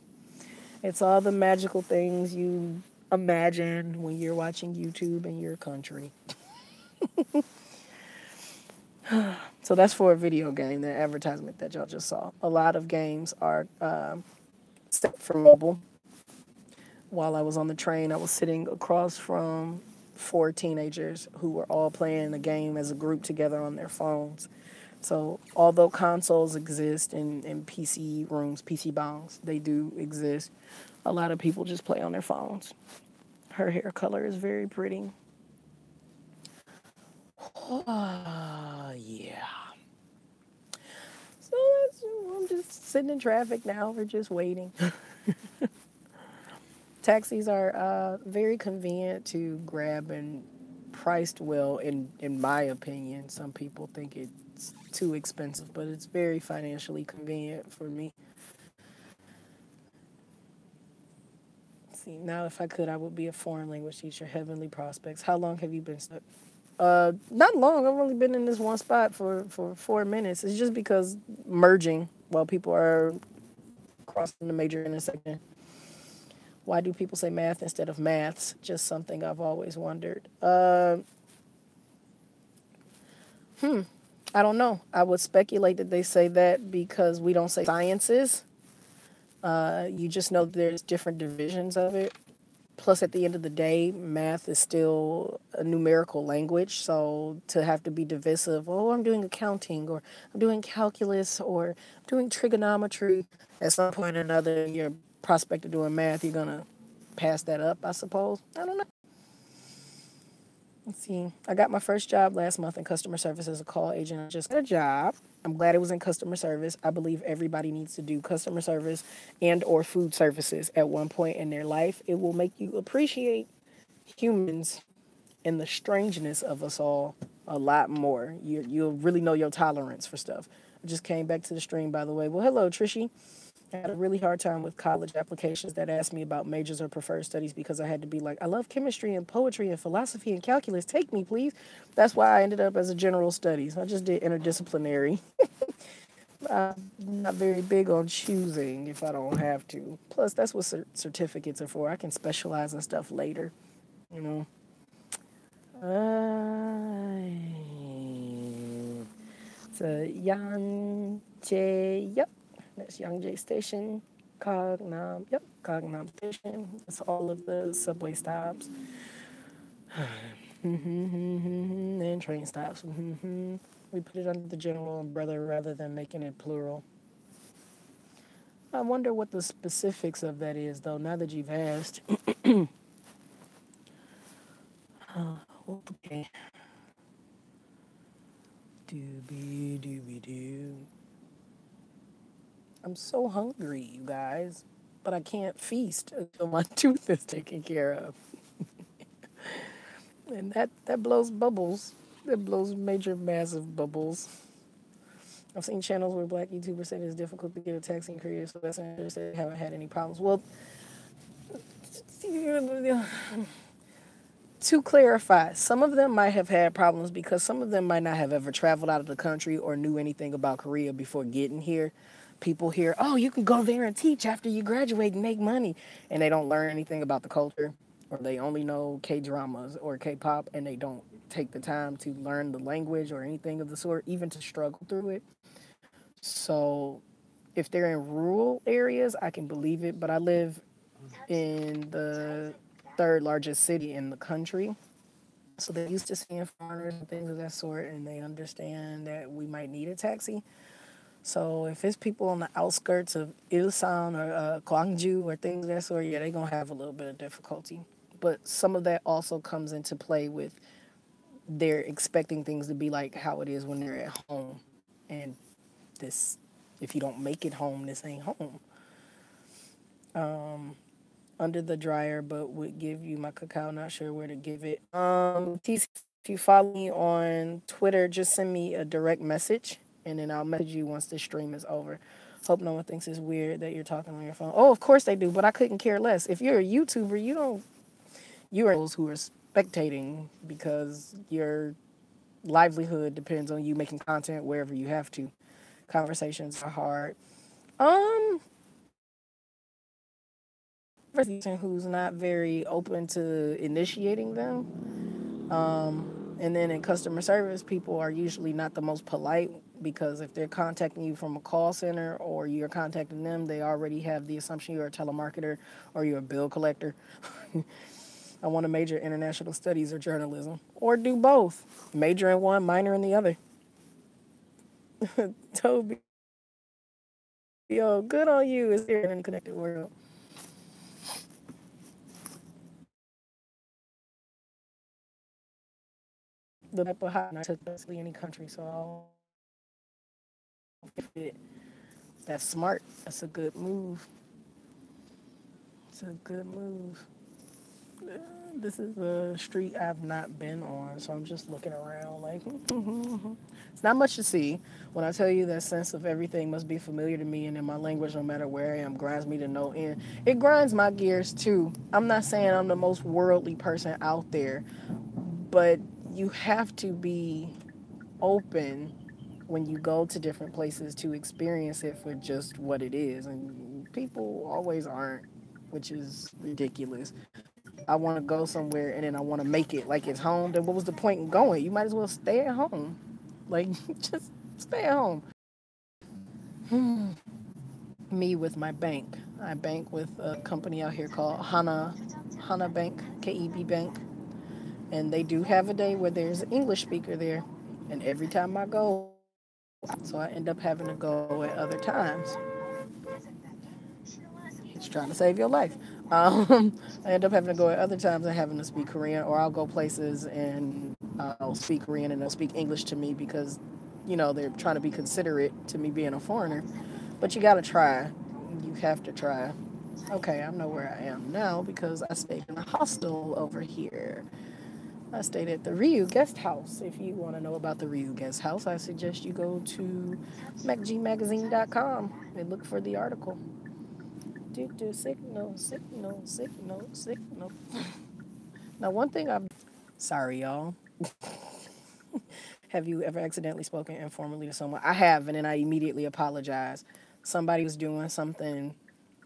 it's all the magical things you imagine when you're watching YouTube in your country. So that's for a video game, the advertisement that y'all just saw. A lot of games are set for mobile. While I was on the train, I was sitting across from 4 teenagers who were all playing the game as a group together on their phones. So although consoles exist in PC rooms, PC bongs, they do exist. A lot of people just play on their phones. Her hair color is very pretty. Yeah. So I'm just sitting in traffic now. We're just waiting. Taxis are very convenient to grab and priced well, in my opinion. Some people think it's too expensive, but it's very financially convenient for me. See, now if I could, I would be a foreign language teacher. Heavenly prospects. How long have you been stuck? Not long. I've only been in this one spot for 4 minutes. It's just because merging while people are crossing the major intersection. Why do people say math instead of maths? Just something I've always wondered. I don't know. I would speculate that they say that because we don't say sciences. You just know there's different divisions of it. Plus, at the end of the day, math is still a numerical language. So to have to be divisive, oh, I'm doing accounting, or I'm doing calculus, or I'm doing trigonometry, at some point or another, your prospect of doing math, you're going to pass that up, I suppose. I don't know. Let's see. I got my first job last month in customer service as a call agent. I just got a job. I'm glad it was in customer service. I believe everybody needs to do customer service and or food services at one point in their life. It will make you appreciate humans and the strangeness of us all a lot more. You'll really know your tolerance for stuff. I just came back to the stream, by the way. Well, hello, Trishy. I had a really hard time with college applications that asked me about majors or preferred studies because I had to be like, I love chemistry and poetry and philosophy and calculus. Take me, please. That's why I ended up as a general studies. I just did interdisciplinary. I'm not very big on choosing if I don't have to. Plus, that's what certificates are for. I can specialize in stuff later, you know. It's a Yang J. Yep. That's Yangjae Station, Gangnam, yep, Gangnam Station. That's all of the subway stops. And train stops. We put it under the general umbrella rather than making it plural. I wonder what the specifics of that is, though, now that you've asked. Okay. Doobie-doobie-doo. I'm so hungry, you guys, but I can't feast until my tooth is taken care of. And that blows bubbles. That blows major, massive bubbles. I've seen channels where black YouTubers say it's difficult to get a taxi career, so that's interesting. They haven't had any problems. Well, to clarify, some of them might have had problems because some of them might not have ever traveled out of the country or knew anything about Korea before getting here. People hear, oh, you can go there and teach after you graduate and make money. And they don't learn anything about the culture, or they only know K-dramas or K-pop, and they don't take the time to learn the language or anything of the sort, even to struggle through it. So if they're in rural areas, I can believe it. But I live in the third largest city in the country. So they're used to seeing foreigners and things of that sort, and they understand that we might need a taxi. So if it's people on the outskirts of Ilsan or Gwangju or things of that sort, yeah, they're going to have a little bit of difficulty. But some of that also comes into play with they're expecting things to be like how it is when they're at home. And this, if you don't make it home, this ain't home. Under the dryer, but would give you my cacao. Not sure where to give it. TC, if you follow me on Twitter, just send me a direct message, and then I'll message you once the stream is over. Hope no one thinks it's weird that you're talking on your phone. Oh, of course they do, but I couldn't care less. If you're a YouTuber, you are those who are spectating because your livelihood depends on you making content wherever you have to. Conversations are hard. Person who's not very open to initiating them. And then in customer service, people are usually not the most polite because if they're contacting you from a call center or you're contacting them, they already have the assumption you're a telemarketer or you're a bill collector. I want to major in international studies or journalism, or do both. Major in one, minor in the other. Toby, yo, good on you. It's here in a connected world. The type of hot to basically any country, so I'll it. That's smart. That's a good move. It's a good move. This is a street I've not been on, so I'm just looking around like, it's not much to see. When I tell you that sense of everything must be familiar to me and in my language, no matter where I am, grinds me to no end. It grinds my gears too. I'm not saying I'm the most worldly person out there, but you have to be open when you go to different places to experience it for just what it is. And people always aren't, which is ridiculous. I want to go somewhere and then I want to make it like it's home. Then what was the point in going? You might as well stay at home. Like, just stay at home. me with my bank. I bank with a company out here called Hana Bank, KEB Bank, and they do have a day where there's an English speaker there. And every time I go, so I end up having to go at other times. He's trying to save your life. I end up having to go at other times and having to speak Korean, or I'll go places and I'll speak Korean and they'll speak English to me because, they're trying to be considerate to me being a foreigner. But you gotta try. You have to try. Okay, I know where I am now because I stayed in a hostel over here. I stayed at the Ryu Guest House. If you want to know about the Ryu Guest House, I suggest you go to macgmagazine.com and look for the article. Do signal, signal, signal, signal. Now, one thing sorry, y'all. Have you ever accidentally spoken informally to someone? I have, and then I immediately apologized. Somebody was doing something,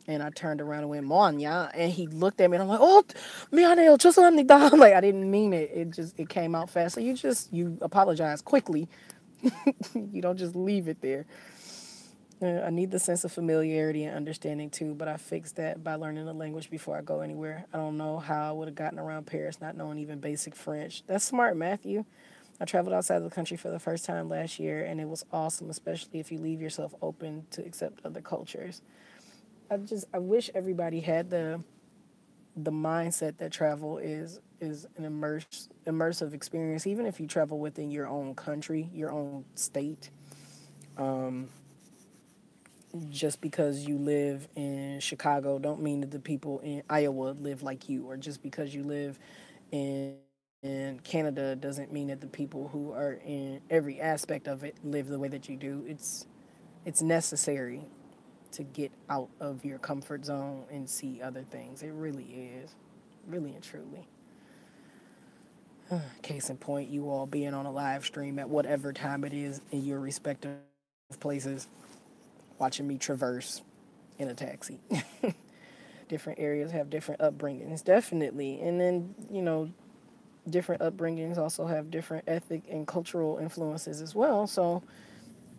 and I turned around and went, Monya, and he looked at me, and I'm like, oh, 미안해요, 죄송합니다. Like, I didn't mean it. It came out fast. So you apologize quickly. You don't just leave it there. I need the sense of familiarity and understanding too, but I fixed that by learning the language before I go anywhere. I don't know how I would have gotten around Paris not knowing even basic French. That's smart, Matthew. I traveled outside of the country for the first time last year, and it was awesome, especially if you leave yourself open to accept other cultures. I wish everybody had the mindset that travel is an immersive experience, even if you travel within your own country, your own state. Just because you live in Chicago don't mean that the people in Iowa live like you, or just because you live in Canada doesn't mean that the people who are in every aspect of it live the way that you do. It's necessary to get out of your comfort zone and see other things. It really is, really and truly. Case in point, you all being on a live stream at whatever time it is in your respective places, watching me traverse in a taxi. Different areas have different upbringings, definitely. And then, different upbringings also have different ethnic and cultural influences as well. So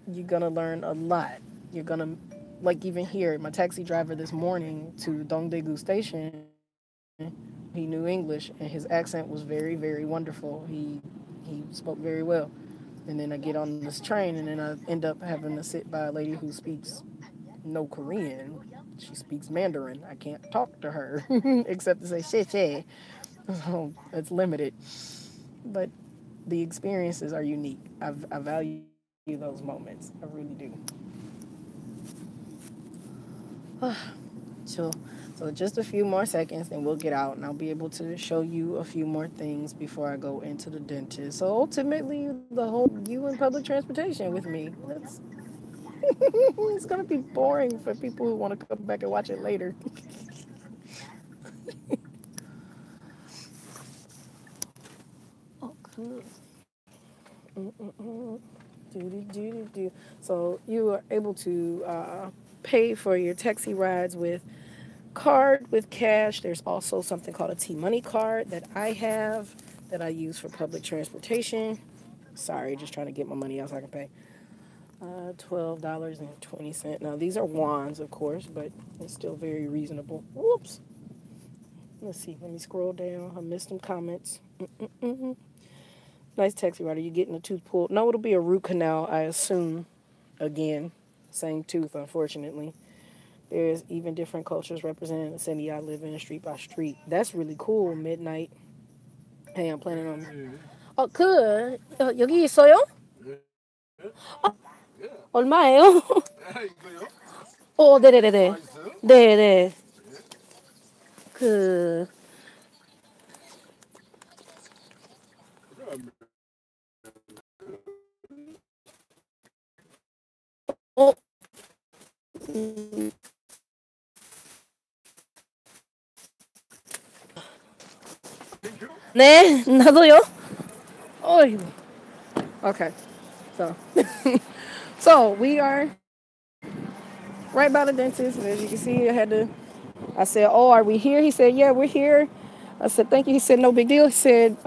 you're going to learn a lot. You're going to, like even here, my taxi driver this morning to Dongdaegu Station, he knew English and his accent was very, very wonderful. He spoke very well. And then I get on this train and then I end up having to sit by a lady who speaks no Korean. She speaks Mandarin. I can't talk to her except to say she. So it's limited. But the experiences are unique. I value those moments. I really do. So just a few more seconds and we'll get out and I'll be able to show you a few more things before I go into the dentist. So ultimately, you in public transportation with me. It's going to be boring for people who want to come back and watch it later. So you are able to pay for your taxi rides with card, with cash. There's also something called a T-Money card that I have that I use for public transportation. Sorry, just trying to get my money out so I can pay. $12.20. Now these are wands, of course, but it's still very reasonable. Whoops. Let's see. Let me scroll down. I missed some comments. Nice taxi rider. You getting a tooth pulled? No, it'll be a root canal, I assume. Again, same tooth, unfortunately. There's even different cultures represented in the city I live in, street by street. That's really cool. Midnight. Hey, I'm planning on. 여기 있어요? 얼마예요? 네네네네. 네네. 네, 나도요. 어이구. Okay, so we are right by the dentist. As you can see, I said, oh, are we here? He said, yeah, we're here. I said, thank you. He said, no big deal. He said,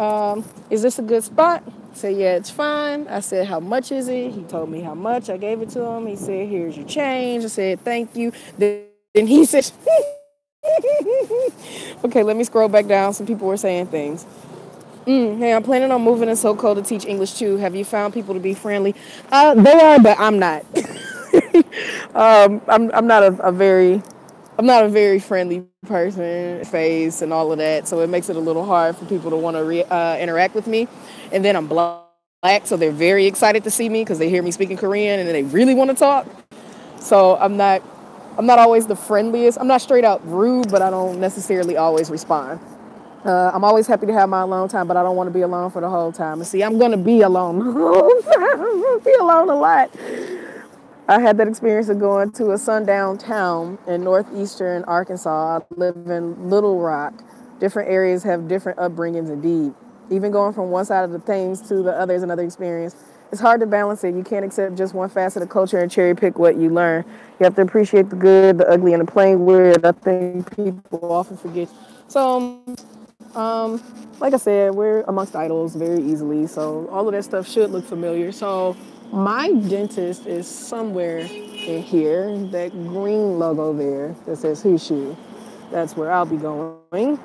is this a good spot? I said, yeah, it's fine. I said, how much is it? He told me how much. I gave it to him. He said, here's your change. I said, thank you. Then he said, okay, let me scroll back down. Some people were saying things. Hey, I'm planning on moving to SoCo to teach English too. Have you found people to be friendly? They are, but I'm not. I'm not a very I'm not a very friendly person, face and all of that. So it makes it a little hard for people to want to interact with me. And then I'm black, so they're very excited to see me because they hear me speaking Korean and they really want to talk. So I'm not always the friendliest. I'm not straight out rude, but I don't necessarily always respond. I'm always happy to have my alone time, but I don't want to be alone for the whole time. And see, I'm going to be alone the whole time. I'm going to be alone a lot. I had that experience of going to a sundown town in northeastern Arkansas. I live in Little Rock. Different areas have different upbringings indeed. Even going from one side of the things to the other is another experience. It's hard to balance it. You can't accept just one facet of culture and cherry pick what you learn. You have to appreciate the good, the ugly, and the plain weird. I think people often forget. So like I said, we're amongst idols very easily, so all of that stuff should look familiar. So my dentist is somewhere in here, that green logo there that says Hushu. That's where I'll be going.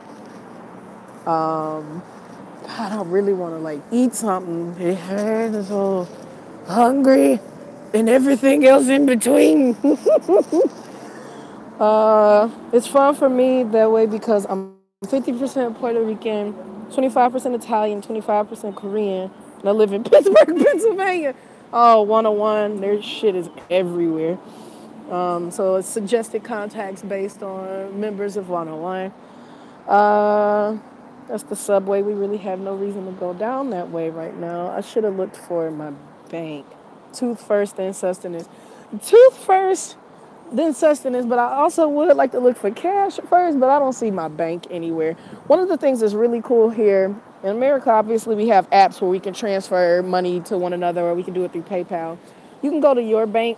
God, I really want to like eat something. I'm so hungry and everything else in between. It's fun for me that way because I'm 50% Puerto Rican, 25% Italian, 25% Korean, and I live in Pittsburgh, Pennsylvania. Oh, 101, their shit is everywhere. So it's suggested contacts based on members of 101. That's the subway. We really have no reason to go down that way right now. I should have looked for my bank. Tooth first, then sustenance. Tooth first, then sustenance, but I also would like to look for cash first, but I don't see my bank anywhere. One of the things that's really cool here in America, obviously, we have apps where we can transfer money to one another or we can do it through PayPal. You can go to your bank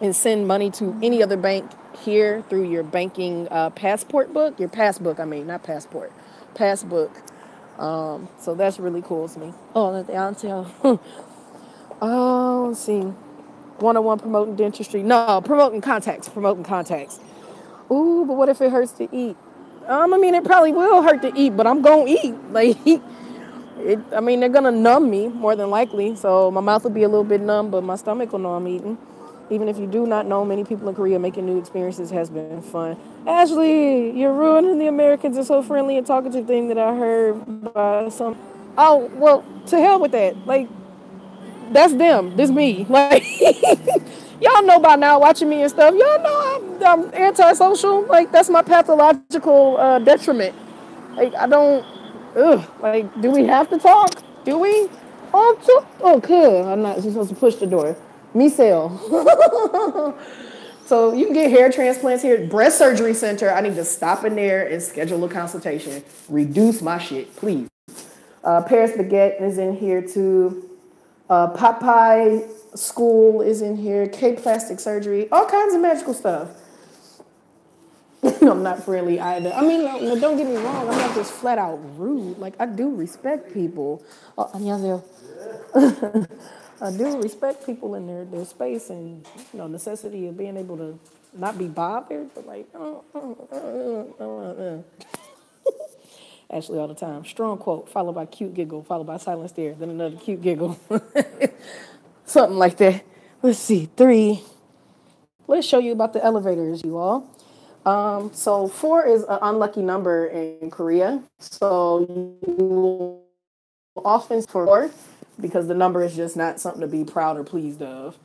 and send money to any other bank here through your banking passport book. Your passbook, I mean, not passport, passbook. So that's really cool to me. Oh, I'll tell. Oh, let's see. 101 promoting dentistry. No, promoting contacts. Promoting contacts. Ooh, but what if it hurts to eat? I mean, it probably will hurt to eat, but I'm gonna eat. Like, I mean, they're gonna numb me more than likely, so my mouth will be a little bit numb, but my stomach will know I'm eating. Even if you do not know, many people in Korea making new experiences has been fun. Ashley, you're ruining the Americans are so friendly and talkative thing that I heard by some. Oh well, to hell with that. Like, that's them. This me. Like, y'all know by now, watching me and stuff. Y'all know I'm antisocial. Like, that's my pathological detriment. Like, I don't. Ugh. Like, do we have to talk? Do we? Oh, cool. I'm not supposed to push the door. Me sell. So you can get hair transplants here. Breast surgery center. I need to stop in there and schedule a consultation. Reduce my shit, please. Paris Baguette is in here too. Popeye School is in here. K Plastic Surgery. All kinds of magical stuff. I'm not friendly either. I mean, no, don't get me wrong. I'm not just flat out rude. Like, I do respect people. 안녕하세요. I do respect people in their space and, necessity of being able to not be bothered, but like, Actually, all the time. Strong quote, followed by cute giggle, followed by silent stare, then another cute giggle. Something like that. Let's see, 3. Let's show you about the elevators, you all. So 4 is an unlucky number in Korea. So you will often for 4 because the number is just not something to be proud or pleased of.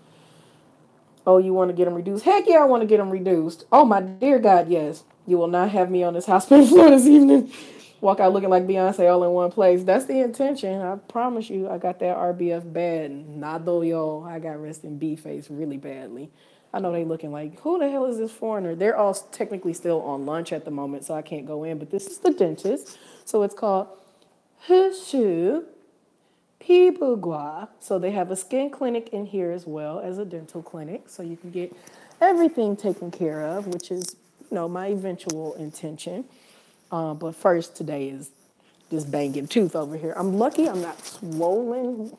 Oh, you want to get them reduced? Heck yeah, I want to get them reduced. Oh, my dear God, yes. You will not have me on this hospital floor this evening. Walk out looking like Beyonce all in one place. That's the intention. I promise you, I got that RBF bad. Nado yo, I got rest in B face really badly. I know they looking like, who the hell is this foreigner? They're all technically still on lunch at the moment, so I can't go in. But this is the dentist. So it's called Hushu Pibugwa. So they have a skin clinic in here as well as a dental clinic. So you can get everything taken care of, which is, my eventual intention. But first today is this banging tooth over here. I'm lucky I'm not swollen.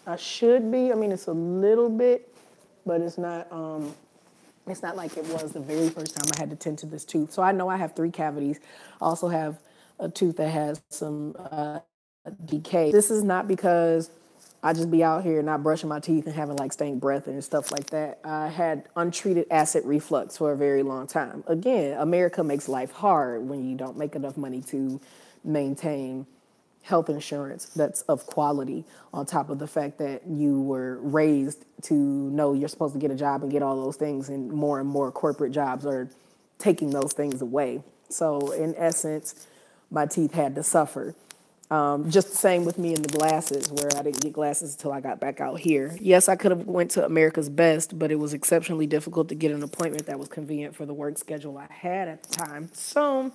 I should be. I mean, it's a little bit, but it's not like it was the very first time I had to tend to this tooth. So I know I have 3 cavities. I also have a tooth that has some decay. This is not because I just be out here not brushing my teeth and having like stank breath and stuff like that. I had untreated acid reflux for a very long time. Again, America makes life hard when you don't make enough money to maintain health insurance that's of quality, on top of the fact that you were raised to know you're supposed to get a job and get all those things, and more corporate jobs are taking those things away. So in essence, my teeth had to suffer. Just the same with me and the glasses, where I didn't get glasses until I got back out here. Yes, I could have went to America's Best, but it was exceptionally difficult to get an appointment that was convenient for the work schedule I had at the time. So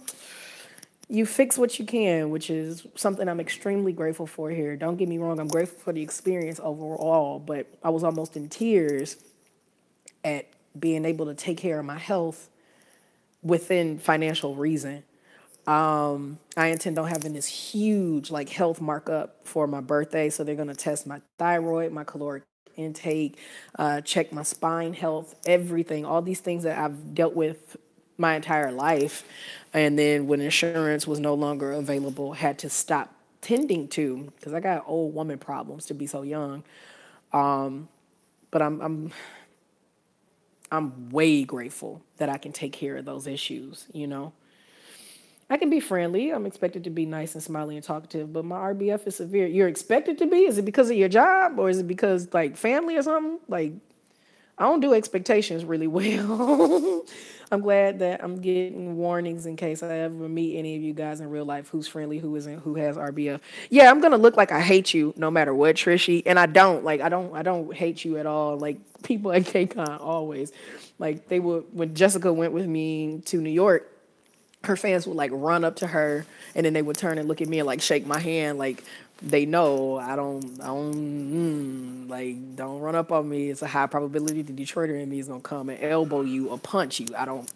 you fix what you can, which is something I'm extremely grateful for here. Don't get me wrong, I'm grateful for the experience overall, but I was almost in tears at being able to take care of my health within financial reason. I intend on having this huge like health markup for my birthday. So they're going to test my thyroid, my caloric intake, check my spine health, everything, all these things that I've dealt with my entire life. And then when insurance was no longer available, had to stop tending to, because I got old woman problems to be so young. But I'm way grateful that I can take care of those issues, you know. I can be friendly. I'm expected to be nice and smiley and talkative, but my RBF is severe. You're expected to be? Is it because of your job, or is it because like family or something? Like, I don't do expectations really well. I'm glad that I'm getting warnings in case I ever meet any of you guys in real life who's friendly, who isn't, who has RBF. Yeah, I'm gonna look like I hate you no matter what, Trishy. And I don't. Like, I don't hate you at all. Like, people at KCON always. Like, they would, when Jessica went with me to New York, her fans would like run up to her, and then they would turn and look at me and like shake my hand, like they know I don't like, don't run up on me. It's a high probability the Detroiter in me is gonna come and elbow you or punch you. I don't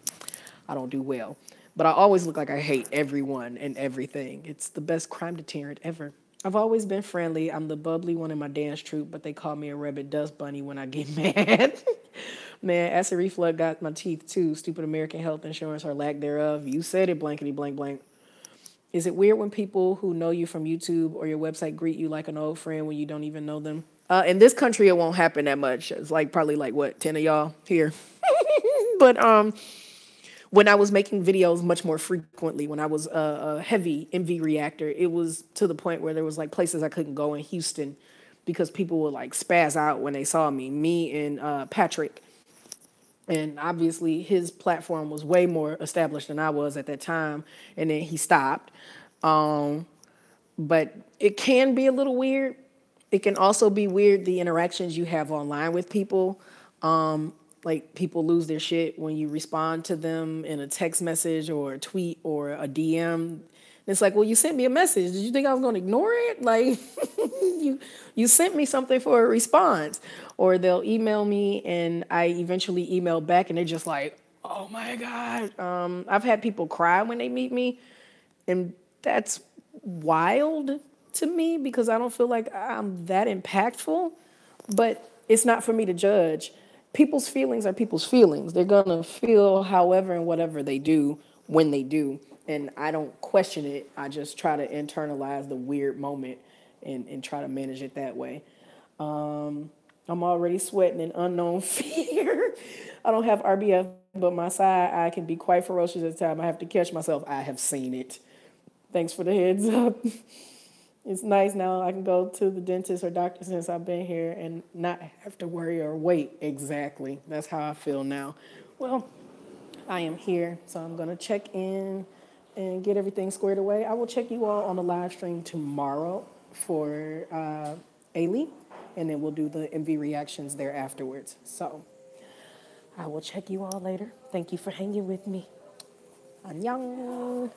do well, but I always look like I hate everyone and everything. It's the best crime deterrent ever. I've always been friendly. I'm the bubbly one in my dance troupe, but they call me a rabbit dust bunny when I get mad. Man, acid reflux got my teeth too. Stupid American health insurance or lack thereof. You said it, blankety blank blank. Is it weird when people who know you from YouTube or your website greet you like an old friend when you don't even know them? In this country, it won't happen that much. It's like probably like what, 10 of y'all here. But when I was making videos much more frequently, when I was a heavy MV reactor, it was to the point where there was like places I couldn't go in Houston because people would like spaz out when they saw me. Me and Patrick. And obviously his platform was way more established than I was at that time. And then he stopped. But it can be a little weird. It can also be weird, the interactions you have online with people. Like, people lose their shit when you respond to them in a text message or a tweet or a DM. It's like, well, you sent me a message. Did you think I was going to ignore it? Like, you sent me something for a response. Or they'll email me and I eventually email back and they're just like, oh my God. I've had people cry when they meet me, and that's wild to me because I don't feel like I'm that impactful, but it's not for me to judge. People's feelings are people's feelings. They're going to feel however and whatever they do when they do. And I don't question it. I just try to internalize the weird moment and try to manage it that way. I'm already sweating in unknown fear. I don't have RBF, but my side eye can be quite ferocious at times. I have to catch myself. I have seen it. Thanks for the heads up. It's nice now I can go to the dentist or doctor since I've been here and not have to worry or wait. Exactly. That's how I feel now. Well, I am here, so I'm going to check in and get everything squared away. I will check you all on the live stream tomorrow for Ailey, and then we'll do the MV reactions there afterwards. So I will check you all later. Thank you for hanging with me. Annyeong.